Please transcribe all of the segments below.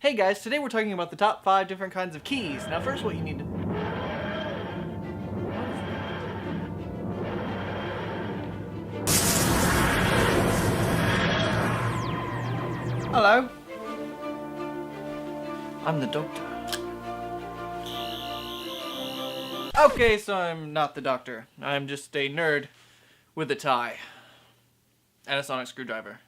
Hey guys, today we're talking about the top 5 different kinds of keys. Now first what you need to... Hello? I'm the doctor. Okay, so I'm not the doctor. I'm just a nerd with a tie. And a sonic screwdriver.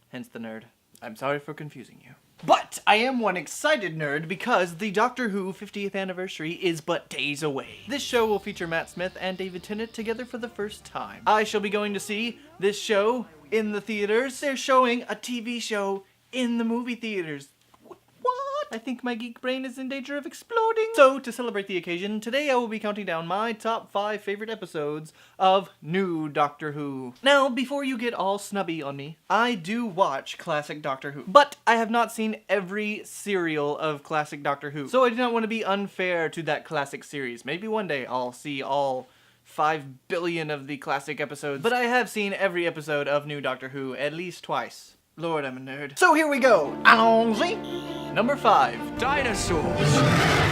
Hence the nerd. I'm sorry for confusing you. But I am one excited nerd because the Doctor Who 50th anniversary is but days away. This show will feature Matt Smith and David Tennant together for the first time. I shall be going to see this show in the theaters. They're showing a TV show in the movie theaters. What? I think my geek brain is in danger of exploding. So, to celebrate the occasion, today I will be counting down my top 5 favorite episodes of new Doctor Who. Now, before you get all snubby on me, I do watch classic Doctor Who, but I have not seen every serial of classic Doctor Who, so I do not want to be unfair to that classic series. Maybe one day I'll see all 5 billion of the classic episodes, but I have seen every episode of new Doctor Who at least twice. Lord, I'm a nerd. So here we go. Allons-y. Number 5. Dinosaurs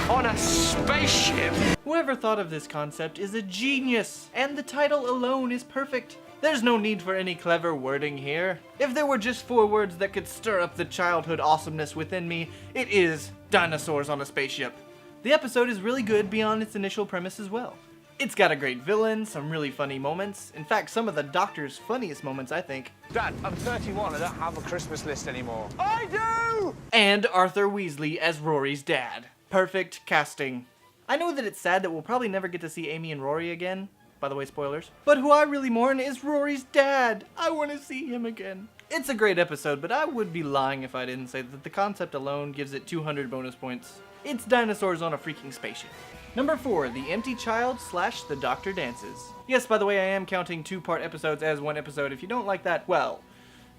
on a spaceship. Whoever thought of this concept is a genius, and the title alone is perfect. There's no need for any clever wording here. If there were just 4 words that could stir up the childhood awesomeness within me, it is Dinosaurs on a Spaceship. The episode is really good beyond its initial premise as well. It's got a great villain, some really funny moments. In fact, some of the Doctor's funniest moments, I think. Dad, I'm 31. I don't have a Christmas list anymore. I do! And Arthur Weasley as Rory's dad. Perfect casting. I know that it's sad that we'll probably never get to see Amy and Rory again. By the way, spoilers. But who I really mourn is Rory's dad. I want to see him again. It's a great episode, but I would be lying if I didn't say that the concept alone gives it 200 bonus points. It's dinosaurs on a freaking spaceship. Number 4, The Empty Child / The Doctor Dances. Yes, by the way, I am counting 2-part episodes as one episode. If you don't like that, well,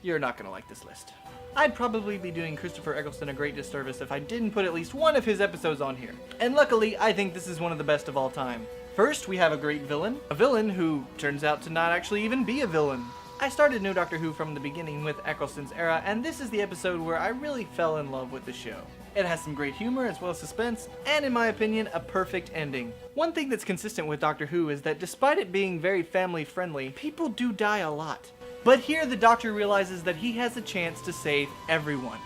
you're not gonna like this list. I'd probably be doing Christopher Eccleston a great disservice if I didn't put at least one of his episodes on here. And luckily, I think this is one of the best of all time. First, we have a great villain. A villain who turns out to not actually even be a villain. I started New Doctor Who from the beginning with Eccleston's era, and this is the episode where I really fell in love with the show. It has some great humor as well as suspense, and in my opinion, a perfect ending. One thing that's consistent with Doctor Who is that despite it being very family friendly, people do die a lot. But here the Doctor realizes that he has a chance to save everyone.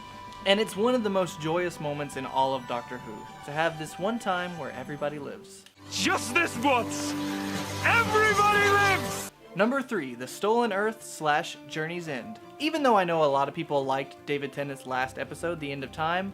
And it's one of the most joyous moments in all of Doctor Who, to have this one time where everybody lives. Just this once! Everybody lives! Number 3, The Stolen Earth / Journey's End. Even though I know a lot of people liked David Tennant's last episode, The End of Time,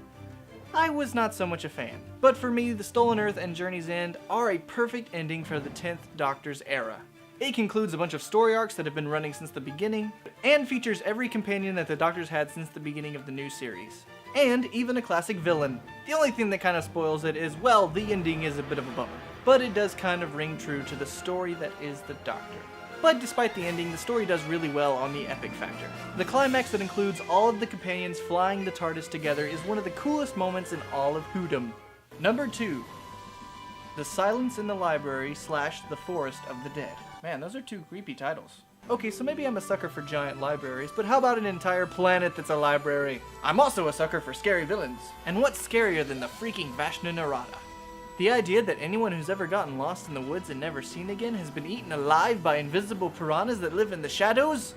I was not so much a fan. But for me, The Stolen Earth and Journey's End are a perfect ending for the 10th Doctor's era. It concludes a bunch of story arcs that have been running since the beginning, and features every companion that the Doctor's had since the beginning of the new series. And even a classic villain. The only thing that kind of spoils it is, well, the ending is a bit of a bummer. But it does kind of ring true to the story that is the Doctor. But despite the ending, the story does really well on the epic factor. The climax that includes all of the companions flying the TARDIS together is one of the coolest moments in all of Whodom. Number 2, The Silence in the Library / The Forest of the Dead. Man, those are 2 creepy titles. Okay, so maybe I'm a sucker for giant libraries, but how about an entire planet that's a library? I'm also a sucker for scary villains. And what's scarier than the freaking Vashna Narada? The idea that anyone who's ever gotten lost in the woods and never seen again has been eaten alive by invisible piranhas that live in the shadows?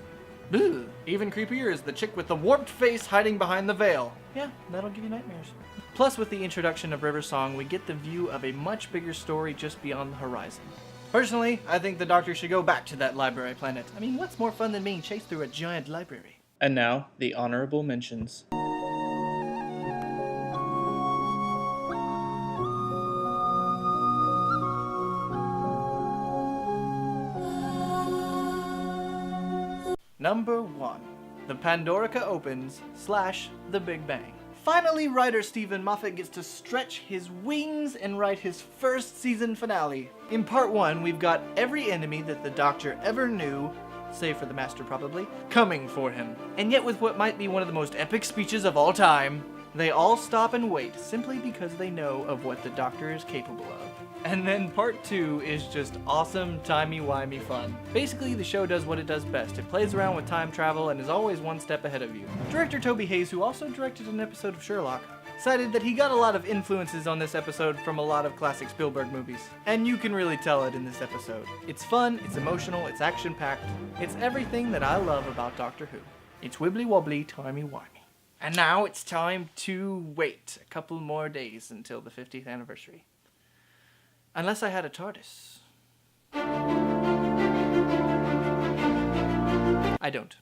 Ugh. Even creepier is the chick with the warped face hiding behind the veil. Yeah, that'll give you nightmares. Plus, with the introduction of River Song, we get the view of a much bigger story just beyond the horizon. Personally, I think the Doctor should go back to that library planet. I mean, what's more fun than being chased through a giant library? And now, the honorable mentions. Number 1, The Pandorica Opens / The Big Bang. Finally, writer Stephen Moffat gets to stretch his wings and write his first season finale. In part 1, we've got every enemy that the Doctor ever knew, save for the Master probably, coming for him. And yet with what might be one of the most epic speeches of all time, they all stop and wait simply because they know of what the Doctor is capable of. And then part 2 is just awesome, timey-wimey fun. Basically, the show does what it does best. It plays around with time travel and is always one step ahead of you. Director Toby Hayes, who also directed an episode of Sherlock, cited that he got a lot of influences on this episode from a lot of classic Spielberg movies. And you can really tell it in this episode. It's fun, it's emotional, it's action-packed. It's everything that I love about Doctor Who. It's wibbly-wobbly, timey-wimey. And now it's time to wait a couple more days until the 50th anniversary. Unless I had a TARDIS. I don't.